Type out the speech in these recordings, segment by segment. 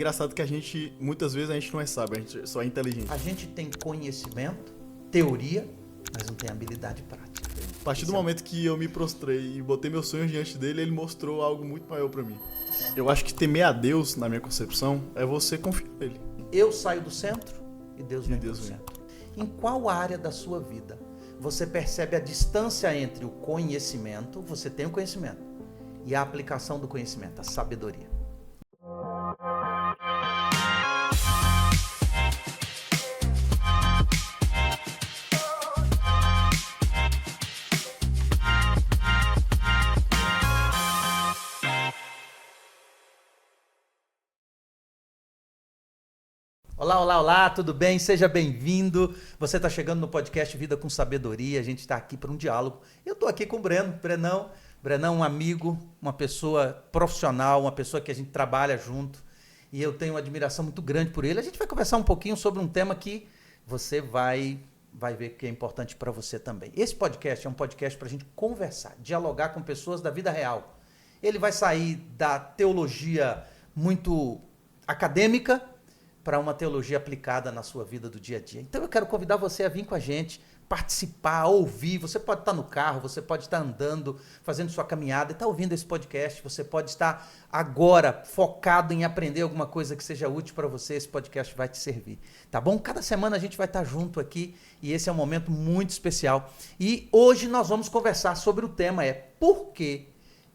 Engraçado que muitas vezes a gente não é sábio, a gente só é inteligente. A gente tem conhecimento, teoria, mas não tem habilidade prática. A partir do momento que eu me prostrei e botei meus sonhos diante dele, ele mostrou algo muito maior pra mim. Eu acho que temer a Deus, na minha concepção, é você confiar nele. Eu saio do centro e Deus vem Deus do vem. centro. Em qual área da sua vida você percebe a distância entre o conhecimento, você tem o conhecimento, e a aplicação do conhecimento, a sabedoria? Olá, tudo bem? Seja bem-vindo. Você está chegando no podcast Vida com Sabedoria, a gente está aqui para um diálogo. Eu estou aqui com o Brenão, um amigo, uma pessoa profissional, uma pessoa que a gente trabalha junto e eu tenho uma admiração muito grande por ele. A gente vai conversar um pouquinho sobre um tema que você vai ver que é importante para você também. Esse podcast é um podcast para a gente conversar, dialogar com pessoas da vida real. Ele vai sair da teologia muito acadêmica para uma teologia aplicada na sua vida do dia a dia. Então eu quero convidar você a vir com a gente, participar, ouvir. Você pode estar no carro, você pode estar andando, fazendo sua caminhada e estar ouvindo esse podcast. Você pode estar agora focado em aprender alguma coisa que seja útil para você. Esse podcast vai te servir, tá bom? Cada semana a gente vai estar junto aqui e esse é um momento muito especial. E hoje nós vamos conversar sobre o tema por que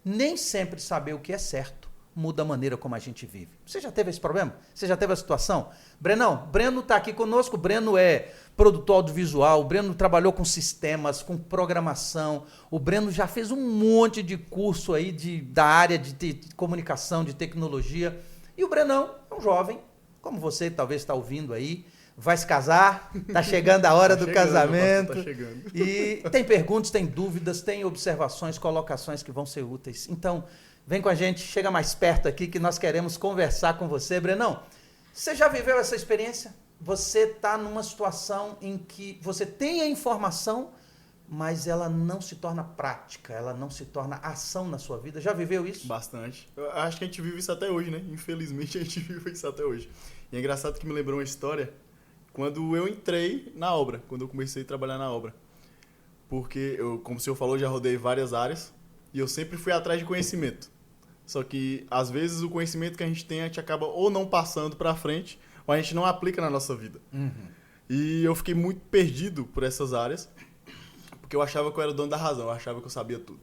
nem sempre saber o que é certo muda a maneira como a gente vive. Você já teve esse problema? Você já teve a situação? Breno está aqui conosco. O Breno é produtor audiovisual. O Breno trabalhou com sistemas, com programação. O Breno já fez um monte de curso aí da área de comunicação, de tecnologia. E o Brenão é um jovem, como você talvez está ouvindo aí, vai se casar, está chegando a hora do casamento. Tá chegando. E tem perguntas, tem dúvidas, tem observações, colocações que vão ser úteis. Então, vem com a gente, chega mais perto aqui que nós queremos conversar com você. Brenão, você já viveu essa experiência? Você está numa situação em que você tem a informação, mas ela não se torna prática, ela não se torna ação na sua vida. Já viveu isso? Bastante. Eu acho que a gente vive isso até hoje, né? Infelizmente a gente vive isso até hoje. E é engraçado que me lembrou uma história quando eu entrei na obra, quando eu comecei a trabalhar na obra. Porque, como o senhor falou, já rodei várias áreas e eu sempre fui atrás de conhecimento. Só que, às vezes, o conhecimento que a gente tem, a gente acaba ou não passando para frente, ou a gente não aplica na nossa vida. Uhum. E eu fiquei muito perdido por essas áreas, porque eu achava que eu era o dono da razão, eu achava que eu sabia tudo.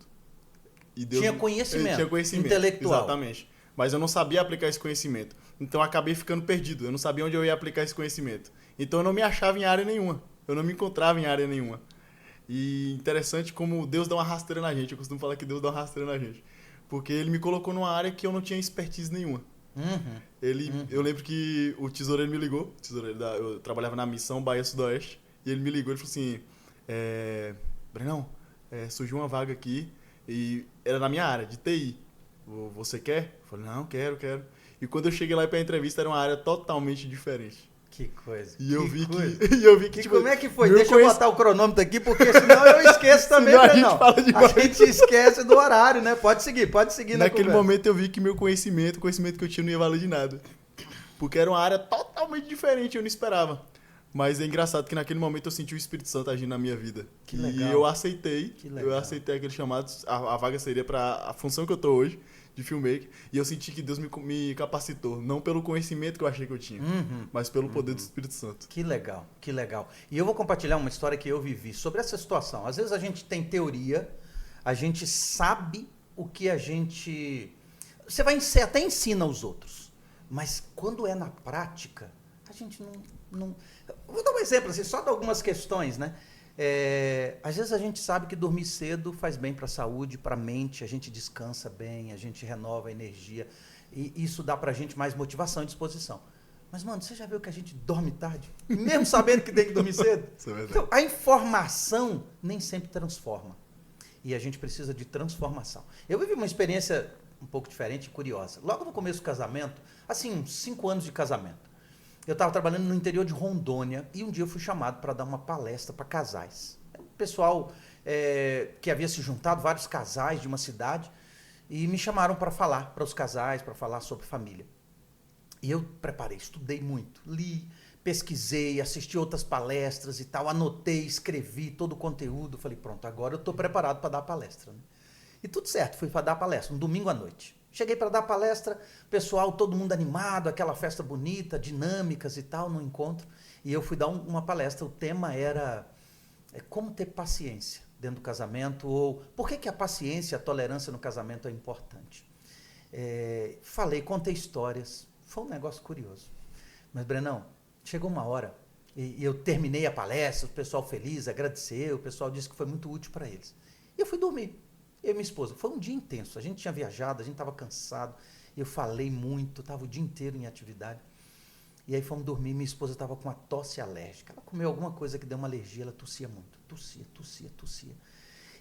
E Deus tinha conhecimento intelectual. intelectual. Exatamente. Mas eu não sabia aplicar esse conhecimento. Então eu acabei ficando perdido, eu não sabia onde eu ia aplicar esse conhecimento. Então eu não me achava em área nenhuma, eu não me encontrava em área nenhuma. E interessante como Deus dá uma rasteira na gente, eu costumo falar que Deus dá uma rasteira na gente. Porque ele me colocou numa área que eu não tinha expertise nenhuma. Eu lembro que o tesoureiro me ligou, eu trabalhava na missão Bahia Sudoeste, e ele me ligou e falou assim, Brenão, surgiu uma vaga aqui, e era na minha área, de TI. Você quer? Eu falei, não, quero. E quando eu cheguei lá para a entrevista, era uma área totalmente diferente. Que coisa. E eu vi que tipo, como é que foi? Deixa eu botar o cronômetro aqui, porque senão eu esqueço também, Senão a gente esquece do horário, né? Pode seguir Naquele momento eu vi que o conhecimento que eu tinha não ia valer de nada. Porque era uma área totalmente diferente, eu não esperava. Mas é engraçado que naquele momento eu senti o Espírito Santo agindo na minha vida. Que legal. E eu aceitei. Que legal. Eu aceitei aquele chamado. A vaga seria para a função que eu tô hoje, de filmmaker. E eu senti que Deus me capacitou. Não pelo conhecimento que eu achei que eu tinha, mas pelo poder do Espírito Santo. Que legal. E eu vou compartilhar uma história que eu vivi sobre essa situação. Às vezes a gente tem teoria, a gente sabe o que a gente... Você até ensina aos outros. Mas quando é na prática, a gente não... Vou dar um exemplo, assim, só de algumas questões, né? Às vezes a gente sabe que dormir cedo faz bem para a saúde, para a mente, a gente descansa bem, a gente renova a energia, e isso dá para a gente mais motivação e disposição. Mas, mano, você já viu que a gente dorme tarde? Mesmo sabendo que tem que dormir cedo? Isso é verdade. Então, a informação nem sempre transforma. E a gente precisa de transformação. Eu vivi uma experiência um pouco diferente e curiosa. Logo no começo do casamento, assim, uns 5 anos de casamento, eu estava trabalhando no interior de Rondônia e um dia eu fui chamado para dar uma palestra para casais. O pessoal que havia se juntado, vários casais de uma cidade, e me chamaram para falar para os casais, para falar sobre família. E eu preparei, estudei muito, li, pesquisei, assisti outras palestras e tal, anotei, escrevi todo o conteúdo. Falei, pronto, agora eu estou preparado para dar a palestra. Né? E tudo certo, fui para dar a palestra, um domingo à noite. Cheguei para dar a palestra, pessoal, todo mundo animado, aquela festa bonita, dinâmicas e tal, no encontro. E eu fui dar uma palestra, o tema era como ter paciência dentro do casamento, ou por que a paciência, a tolerância no casamento é importante. Falei, contei histórias, foi um negócio curioso. Mas, Brenão, chegou uma hora, e eu terminei a palestra, o pessoal feliz, agradeceu, o pessoal disse que foi muito útil para eles. E eu fui dormir, eu e minha esposa. Foi um dia intenso, a gente tinha viajado, a gente estava cansado, eu falei muito, estava o dia inteiro em atividade. E aí fomos dormir, minha esposa estava com uma tosse alérgica. Ela comeu alguma coisa que deu uma alergia, ela tossia muito. Tossia.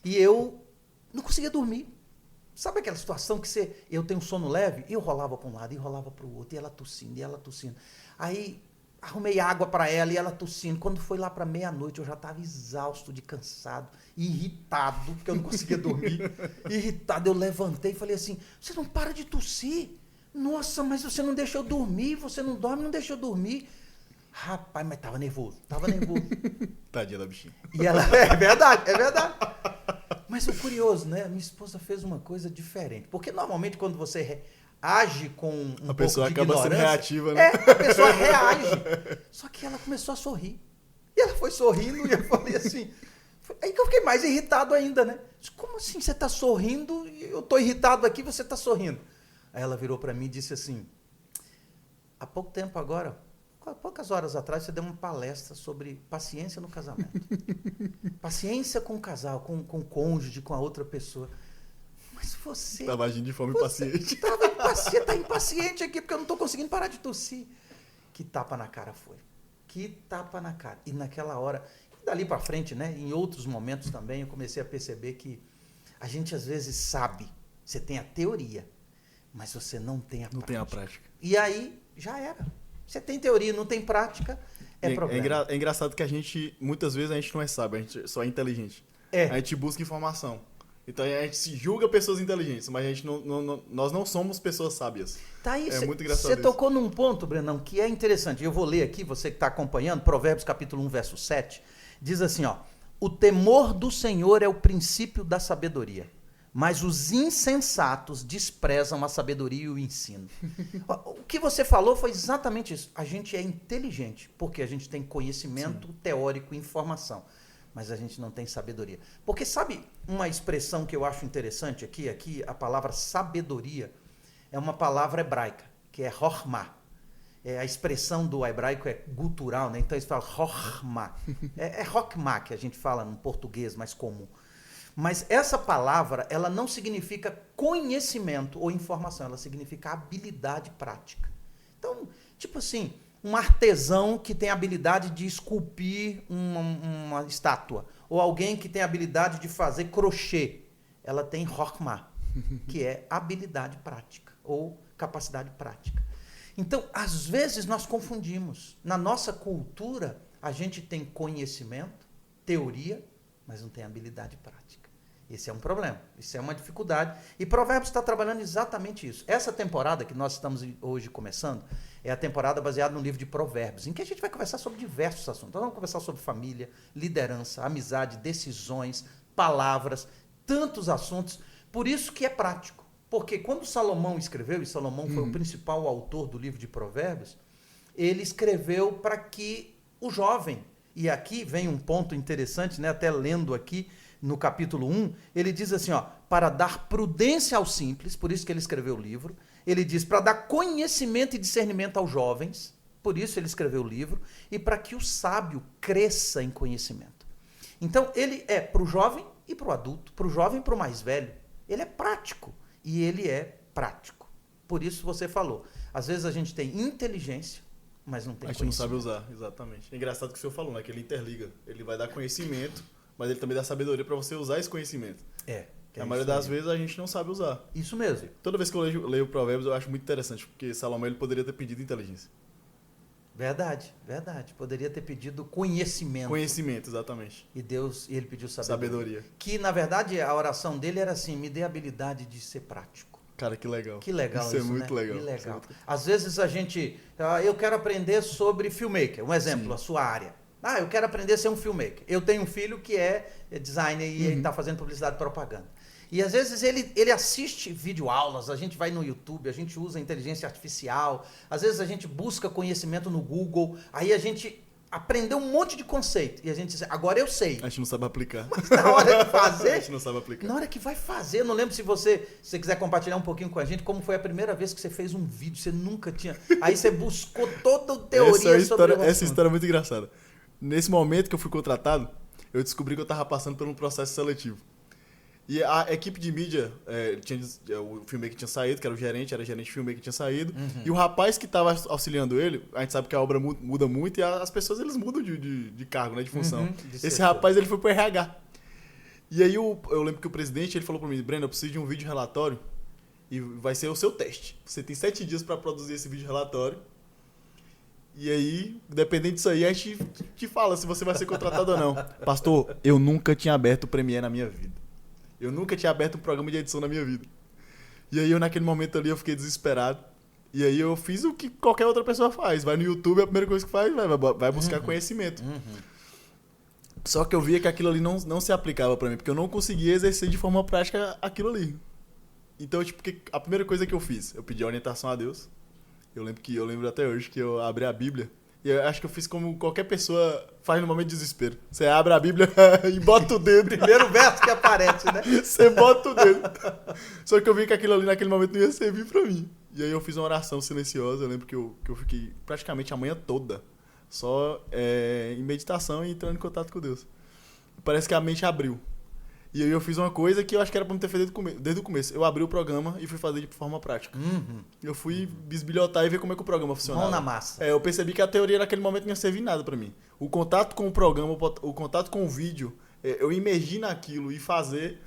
E eu não conseguia dormir. Sabe aquela situação que eu tenho sono leve? E eu rolava para um lado e rolava para o outro, e ela tossindo. Aí arrumei água para ela e ela tossindo. Quando foi lá para meia-noite, eu já estava exausto, de cansado, irritado, porque eu não conseguia dormir. Irritado, eu levantei e falei assim, você não para de tossir? Nossa, mas você não deixa eu dormir, você não dorme, não deixa eu dormir. Rapaz, mas tava nervoso. Tadinha da bichinha. E ela, é verdade. Mas o curioso, né? Minha esposa fez uma coisa diferente. Porque normalmente quando você age com um pouco de ignorância... A pessoa acaba sendo reativa, né? A pessoa reage. Só que ela começou a sorrir. E ela foi sorrindo e eu falei assim... Aí que eu fiquei mais irritado ainda, né? Como assim você tá sorrindo e eu tô irritado aqui e você tá sorrindo? Aí ela virou para mim e disse assim, há pouco tempo agora, poucas horas atrás, você deu uma palestra sobre paciência no casamento. Paciência com o casal, com o cônjuge, com a outra pessoa. Mas você... Estava agindo de forma impaciente. Tá impaciente aqui porque eu não estou conseguindo parar de tossir. Que tapa na cara foi. Que tapa na cara. E naquela hora, dali para frente, né, em outros momentos também, eu comecei a perceber que a gente às vezes sabe, você tem a teoria, mas você não tem a prática. Não tem a prática. E aí, já era. Você tem teoria, não tem prática, problema. É engraçado que muitas vezes a gente não é sábio, a gente só é inteligente. A gente busca informação. Então a gente se julga pessoas inteligentes, mas nós não somos pessoas sábias. Tá aí, muito engraçado Você tocou num ponto, Brenão, que é interessante. Eu vou ler aqui, você que está acompanhando, Provérbios capítulo 1, verso 7, diz assim, ó, o temor do Senhor é o princípio da sabedoria, mas os insensatos desprezam a sabedoria e o ensino. O que você falou foi exatamente isso. A gente é inteligente, porque a gente tem conhecimento teórico e informação, mas a gente não tem sabedoria. Porque sabe uma expressão que eu acho interessante aqui a palavra sabedoria é uma palavra hebraica, que é chormá. A expressão do hebraico é gutural, né? Então eles falam chormá. É chokmá que a gente fala no português mais comum. Mas essa palavra, ela não significa conhecimento ou informação, ela significa habilidade prática. Então, tipo assim, um artesão que tem habilidade de esculpir uma estátua, ou alguém que tem habilidade de fazer crochê, ela tem chokmá, que é habilidade prática ou capacidade prática. Então, às vezes nós confundimos. Na nossa cultura, a gente tem conhecimento, teoria, mas não tem habilidade prática. Esse é um problema, isso é uma dificuldade. E Provérbios está trabalhando exatamente isso. Essa temporada que nós estamos hoje começando é a temporada baseada no livro de Provérbios, em que a gente vai conversar sobre diversos assuntos. Nós vamos conversar sobre família, liderança, amizade, decisões, palavras, tantos assuntos. Por isso que é prático. Porque quando Salomão escreveu, e Salomão foi o principal autor do livro de Provérbios, ele escreveu para que o jovem, e aqui vem um ponto interessante, né, até lendo aqui no capítulo 1, ele diz assim, ó, para dar prudência aos simples, por isso que ele escreveu o livro, ele diz para dar conhecimento e discernimento aos jovens, por isso ele escreveu o livro, e para que o sábio cresça em conhecimento. Então ele é para o jovem e para o adulto, para o jovem e para o mais velho, ele é prático. E ele é prático. Por isso você falou. Às vezes a gente tem inteligência, mas não tem conhecimento. A gente não sabe usar, exatamente. É engraçado que o senhor falou, né? Que ele interliga. Ele vai dar conhecimento, mas ele também dá sabedoria para você usar esse conhecimento. A maioria das vezes a gente não sabe usar. Isso mesmo. Toda vez que eu leio Provérbios, eu acho muito interessante, porque Salomão ele poderia ter pedido inteligência. Verdade. Poderia ter pedido conhecimento. Conhecimento, exatamente. E ele pediu sabedoria. Sabedoria. Que, na verdade, a oração dele era assim, me dê a habilidade de ser prático. Cara, que legal. Que legal isso. Isso é muito legal. Que legal. Às vezes a gente... eu quero aprender sobre filmmaker. Um exemplo, Sim. a sua área. Eu quero aprender a ser um filmmaker. Eu tenho um filho que é designer e ele está fazendo publicidade e propaganda. E às vezes ele assiste videoaulas, a gente vai no YouTube, a gente usa inteligência artificial, às vezes a gente busca conhecimento no Google, aí a gente aprendeu um monte de conceito. E a gente diz, agora eu sei. A gente não sabe aplicar. Mas na hora de fazer... A gente não sabe aplicar. Na hora que vai fazer, eu não lembro se você quiser compartilhar um pouquinho com a gente, como foi a primeira vez que você fez um vídeo, você nunca tinha... Aí você buscou toda a teoria sobre o assunto. Essa história é muito engraçada. Nesse momento que eu fui contratado, eu descobri que eu estava passando por um processo seletivo. E a equipe de mídia, o filmmaker tinha saído, que era o gerente, era gerente de filmmaker que tinha saído. E o rapaz que estava auxiliando ele, a gente sabe que a obra muda muito e as pessoas eles mudam de cargo, né, de função. Esse rapaz ele foi pro RH. E aí eu lembro que o presidente ele falou para mim, Breno, eu preciso de um vídeo relatório e vai ser o seu teste. Você tem 7 dias para produzir esse vídeo relatório. E aí, dependendo disso aí, a gente te fala se você vai ser contratado ou não. Pastor, eu nunca tinha aberto o Premiere na minha vida. Eu nunca tinha aberto um programa de edição na minha vida. E aí, naquele momento ali, eu fiquei desesperado. E aí, eu fiz o que qualquer outra pessoa faz. Vai no YouTube, a primeira coisa que faz, vai buscar conhecimento. Só que eu via que aquilo ali não se aplicava pra mim, porque eu não conseguia exercer de forma prática aquilo ali. Então, tipo, a primeira coisa que eu fiz, eu pedi orientação a Deus. Eu lembro até hoje que eu abri a Bíblia. E eu acho que eu fiz como qualquer pessoa faz no momento de desespero. Você abre a Bíblia e bota o dedo. Primeiro verso que aparece, né? Você bota o dedo. Só que eu vi que aquilo ali naquele momento não ia servir pra mim. E aí eu fiz uma oração silenciosa. Eu lembro que eu fiquei praticamente a manhã toda só em meditação e entrando em contato com Deus. Parece que a mente abriu. E aí eu fiz uma coisa que eu acho que era pra me ter feito desde o começo. Eu abri o programa e fui fazer de forma prática. Eu fui bisbilhotar e ver como é que o programa funcionava. Mão na massa. Eu percebi que a teoria naquele momento não ia servir nada pra mim. O contato com o programa, o contato com o vídeo, eu imergir naquilo e fazer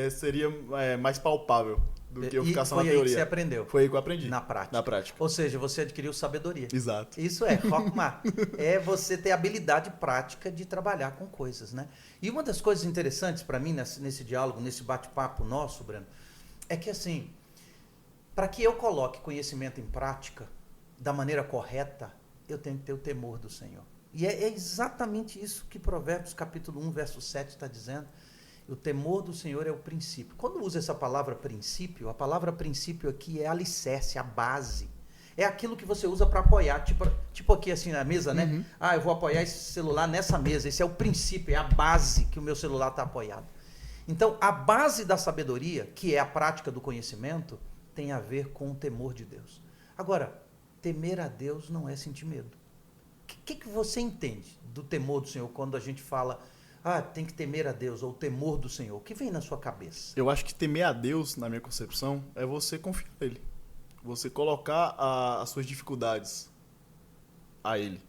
seria mais palpável do que eu ficar só na teoria. Foi aí que você aprendeu. Foi aí que eu aprendi. Na prática. Na prática. Ou seja, você adquiriu sabedoria. Exato. Isso é Rockmar. É você ter habilidade prática de trabalhar com coisas, né? E uma das coisas interessantes para mim nesse diálogo, nesse bate-papo nosso, Breno, é que assim, para que eu coloque conhecimento em prática da maneira correta, eu tenho que ter o temor do Senhor. E é exatamente isso que Provérbios capítulo 1, verso 7 está dizendo. O temor do Senhor é o princípio. Quando usa essa palavra princípio, a palavra princípio aqui é alicerce, a base. É aquilo que você usa para apoiar, tipo aqui assim na mesa, né? Eu vou apoiar esse celular nessa mesa. Esse é o princípio, é a base que o meu celular está apoiado. Então, a base da sabedoria, que é a prática do conhecimento, tem a ver com o temor de Deus. Agora, temer a Deus não é sentir medo. O que você entende do temor do Senhor quando a gente fala... tem que temer a Deus, ou o temor do Senhor. O que vem na sua cabeça? Eu acho que temer a Deus, na minha concepção, é você confiar nele. Você colocar as suas dificuldades a ele.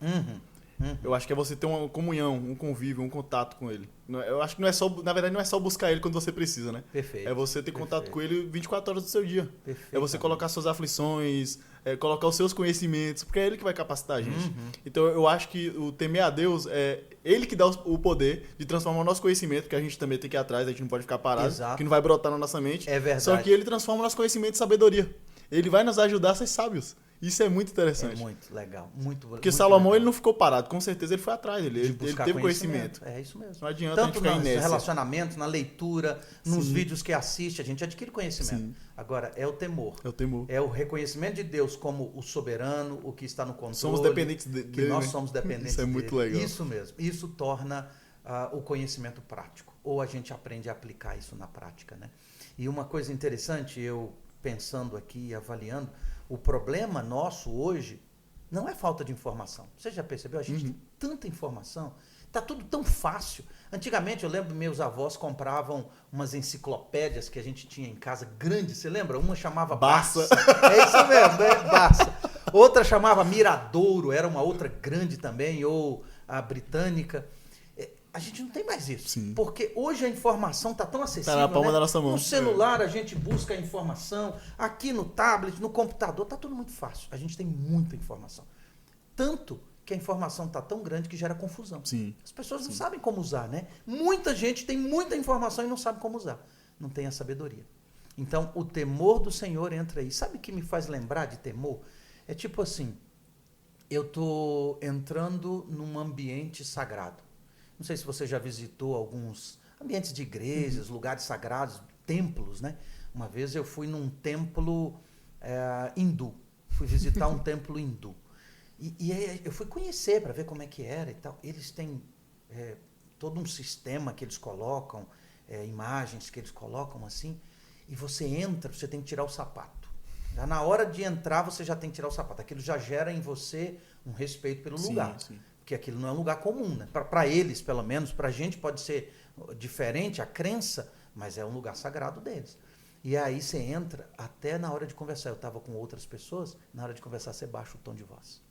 Eu acho que é você ter uma comunhão, um convívio, um contato com ele. Eu acho que não é só, na verdade, não é só buscar ele quando você precisa, né? Perfeito. É você ter contato com ele 24 horas do seu dia. É você colocar suas aflições, colocar os seus conhecimentos, porque é ele que vai capacitar a gente. Então eu acho que o temer a Deus é ele que dá o poder de transformar o nosso conhecimento, que a gente também tem que ir atrás, a gente não pode ficar parado, que não vai brotar na nossa mente. É verdade. Só que ele transforma o nosso conhecimento em sabedoria. Ele vai nos ajudar a ser sábios. Isso é muito interessante. É muito legal. Porque porque Salomão ele não ficou parado, com certeza ele foi atrás, ele teve conhecimento. É isso mesmo. Não adianta Tanto a gente ficar nos inércia. relacionamentos, na leitura, nos vídeos que assiste, a gente adquire conhecimento. Sim. Agora, é o temor. É o temor. É o reconhecimento de Deus como o soberano, o que está no controle. Somos dependentes dele. Que nós somos dependentes dele. Isso é muito legal. Isso mesmo. Isso torna o conhecimento prático. Ou a gente aprende a aplicar isso na prática, né? E uma coisa interessante, eu pensando aqui, avaliando, o problema nosso hoje não é falta de informação. Você já percebeu? A gente tem tanta informação, está tudo tão fácil. Antigamente, eu lembro meus avós compravam umas enciclopédias que a gente tinha em casa, grandes, você lembra? Uma chamava Barça. É isso mesmo, né? Barça. Outra chamava Miradouro, era uma outra grande também, ou a britânica. A gente não tem mais isso. Sim. Porque hoje a informação está tão acessível. Está na palma da nossa mão. No celular a gente busca a informação, aqui no tablet, no computador, está tudo muito fácil. A gente tem muita informação. Tanto que a informação está tão grande que gera confusão. Sim. As pessoas não sabem como usar, né? Muita gente tem muita informação e não sabe como usar. Não tem a sabedoria. Então, o temor do Senhor entra aí. Sabe o que me faz lembrar de temor? É tipo assim, eu estou entrando num ambiente sagrado. Não sei se você já visitou alguns ambientes de igrejas, lugares sagrados, templos, né? Uma vez eu fui num templo hindu. Fui visitar um templo hindu. E aí eu fui conhecer para ver como é que era e tal. Eles têm todo um sistema que eles colocam, imagens que eles colocam assim, e você entra, você tem que tirar o sapato. Já na hora de entrar, você já tem que tirar o sapato. Aquilo já gera em você um respeito pelo lugar. Sim. Porque aquilo não é um lugar comum, né? Para eles, pelo menos, para a gente pode ser diferente, a crença, mas é um lugar sagrado deles. E aí você entra, até na hora de conversar, eu estava com outras pessoas, na hora de conversar você baixa o tom de voz.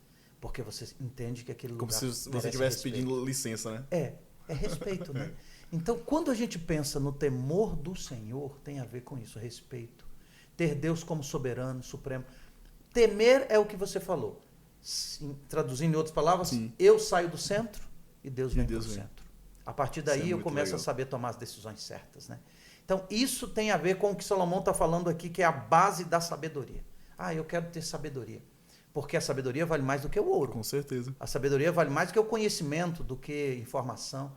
Porque você entende que aquele lugar... Como se você estivesse pedindo licença, né? É respeito, né? Então, quando a gente pensa no temor do Senhor, tem a ver com isso, respeito. Ter Deus como soberano, supremo. Temer é o que você falou. Traduzindo em outras palavras, Sim. Eu saio do centro e Deus vem para o centro. A partir daí eu começo a saber tomar as decisões certas, né? Então, isso tem a ver com o que Salomão está falando aqui, que é a base da sabedoria. Eu quero ter sabedoria. Porque a sabedoria vale mais do que o ouro. Com certeza. A sabedoria vale mais do que o conhecimento, do que informação.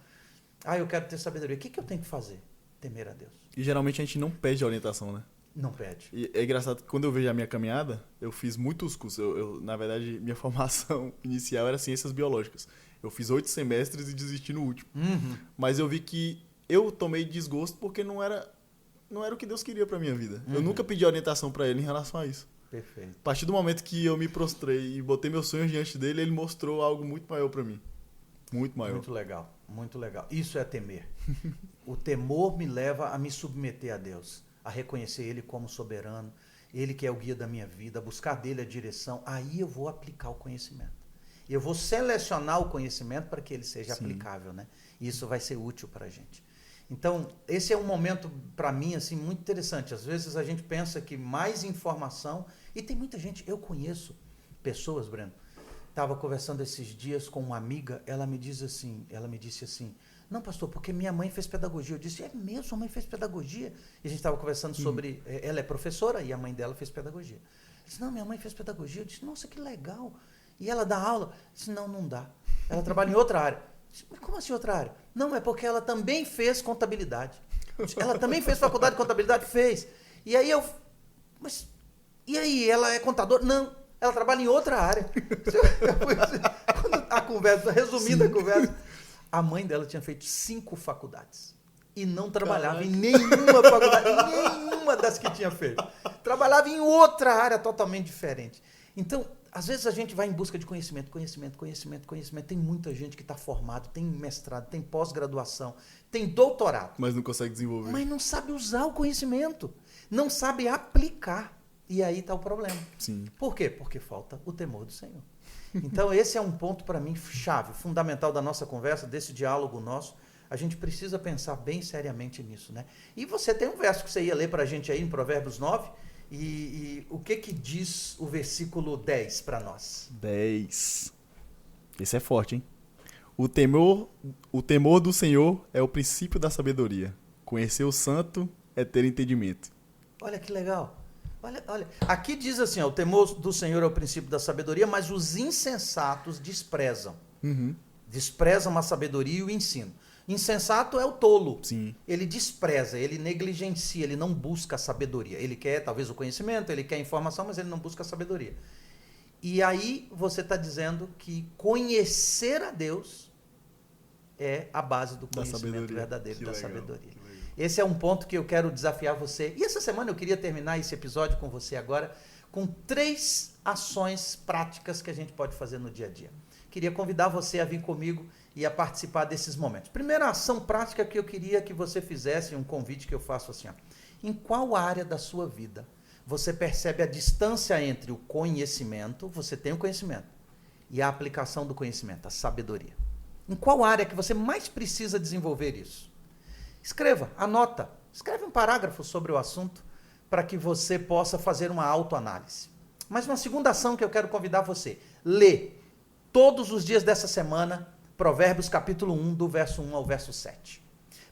Eu quero ter sabedoria. O que eu tenho que fazer? Temer a Deus. E geralmente a gente não pede orientação, né? Não pede. E é engraçado que quando eu vejo a minha caminhada, eu fiz muitos cursos. Na verdade, minha formação inicial era ciências biológicas. Eu fiz 8 semestres e desisti no último. Mas eu vi que eu tomei desgosto porque não era o que Deus queria para minha vida. Eu nunca pedi orientação para ele em relação a isso. Perfeito. A partir do momento que eu me prostrei e botei meus sonhos diante dele, ele mostrou algo muito maior para mim. Muito maior. Muito legal, muito legal. Isso é temer. O temor me leva a me submeter a Deus, a reconhecer Ele como soberano, Ele que é o guia da minha vida, a buscar dele a direção. Aí eu vou aplicar o conhecimento. Eu vou selecionar o conhecimento para que ele seja Sim. aplicável, né? E isso vai ser útil para a gente. Então, esse é um momento, para mim, assim, muito interessante. Às vezes a gente pensa que mais informação... E tem muita gente... Eu conheço pessoas, Breno. Estava conversando esses dias com uma amiga. Ela me disse assim... Não, pastor, porque minha mãe fez pedagogia. Eu disse, é mesmo? Sua mãe fez pedagogia? E a gente estava conversando sobre... Ela é professora e a mãe dela fez pedagogia. Ela disse, não, minha mãe fez pedagogia. Eu disse, nossa, que legal. E ela dá aula? Eu disse, não dá. Ela trabalha em outra área. Mas como assim outra área? Não, é porque ela também fez contabilidade. Ela também fez faculdade de contabilidade? Fez. E aí mas, e aí, ela é contadora? Não, ela trabalha em outra área. Quando a conversa, resumindo Sim. a conversa, a mãe dela tinha feito 5 faculdades. E não trabalhava em nenhuma faculdade, nenhuma das que tinha feito. Trabalhava em outra área totalmente diferente. Então, às vezes a gente vai em busca de conhecimento. Tem muita gente que está formado, tem mestrado, tem pós-graduação, tem doutorado. Mas não consegue desenvolver. Mas não sabe usar o conhecimento. Não sabe aplicar. E aí está o problema. Sim. Por quê? Porque falta o temor do Senhor. Então esse é um ponto para mim chave, fundamental da nossa conversa, desse diálogo nosso. A gente precisa pensar bem seriamente nisso, né? E você tem um verso que você ia ler para a gente aí em Provérbios 9. E o que diz o versículo 10 para nós? 10. Esse é forte, hein? O temor do Senhor é o princípio da sabedoria. Conhecer o santo é ter entendimento. Olha que legal. Olha. Aqui diz assim, o temor do Senhor é o princípio da sabedoria, mas os insensatos desprezam. Desprezam a sabedoria e o ensino. Insensato é o tolo. Sim. Ele despreza, ele negligencia, ele não busca a sabedoria. Ele quer, talvez, o conhecimento, ele quer a informação, mas ele não busca a sabedoria. E aí você está dizendo que conhecer a Deus é a base do conhecimento verdadeiro da sabedoria. Esse é um ponto que eu quero desafiar você. E essa semana eu queria terminar esse episódio com você agora com 3 ações práticas que a gente pode fazer no dia a dia. Queria convidar você a vir comigo e a participar desses momentos. Primeira ação prática que eu queria que você fizesse, um convite que eu faço assim, em qual área da sua vida você percebe a distância entre o conhecimento, você tem o conhecimento, e a aplicação do conhecimento, a sabedoria? Em qual área que você mais precisa desenvolver isso? Escreva, anota, escreve um parágrafo sobre o assunto para que você possa fazer uma autoanálise. Mas uma segunda ação que eu quero convidar você, lê todos os dias dessa semana Provérbios capítulo 1, do verso 1 ao verso 7.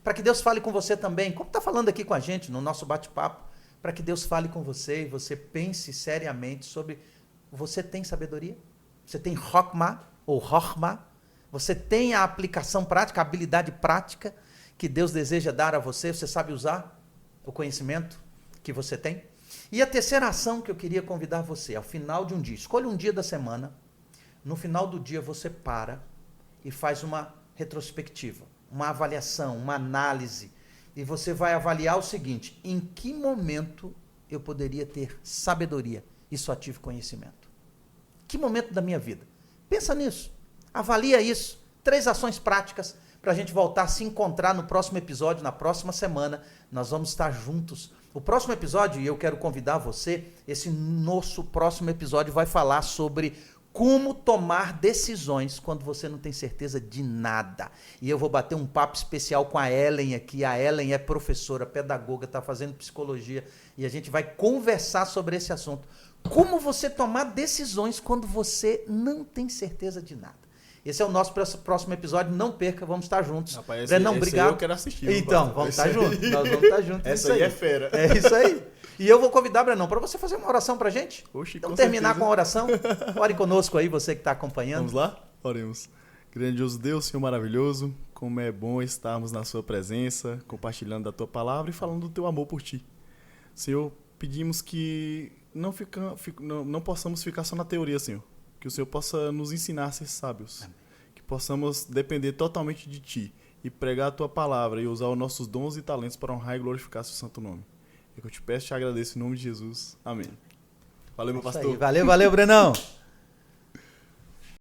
Para que Deus fale com você também, como está falando aqui com a gente no nosso bate-papo, para que Deus fale com você e você pense seriamente sobre: você tem sabedoria? Você tem Hokmah ou Chokhmah? Você tem a aplicação prática, a habilidade prática que Deus deseja dar a você? Você sabe usar o conhecimento que você tem? E a terceira ação que eu queria convidar você, ao final de um dia, escolha um dia da semana, no final do dia você para e faz uma retrospectiva, uma avaliação, uma análise, e você vai avaliar o seguinte: em que momento eu poderia ter sabedoria e só tive conhecimento? Que momento da minha vida? Pensa nisso, avalia isso. 3 ações práticas para a gente voltar a se encontrar no próximo episódio, na próxima semana. Nós vamos estar juntos. O próximo episódio, e eu quero convidar você, esse nosso próximo episódio vai falar sobre como tomar decisões quando você não tem certeza de nada. E eu vou bater um papo especial com a Ellen aqui. A Ellen é professora, pedagoga, está fazendo psicologia, e a gente vai conversar sobre esse assunto. Como você tomar decisões quando você não tem certeza de nada. Esse é o nosso próximo episódio, não perca, vamos estar juntos. Rapaz, Brenão, obrigado. Eu quero assistir. Então, vamos estar juntos, nós vamos estar juntos. Essa aí é fera. É isso aí. E eu vou convidar, Brenão, para você fazer uma oração para a gente. Oxi, então, com terminar certeza. com a oração. Ore conosco aí, você que está acompanhando. Vamos lá? Oremos. Grandioso Deus, Senhor maravilhoso, como é bom estarmos na sua presença, compartilhando da tua palavra e falando do teu amor por ti. Senhor, pedimos que não possamos ficar só na teoria, Senhor. Que o Senhor possa nos ensinar a ser sábios. Amém. Que possamos depender totalmente de ti e pregar a tua palavra e usar os nossos dons e talentos para honrar e glorificar seu santo nome. É que eu te peço e te agradeço em nome de Jesus. Amém. Valeu, meu pastor. Valeu, Brenão.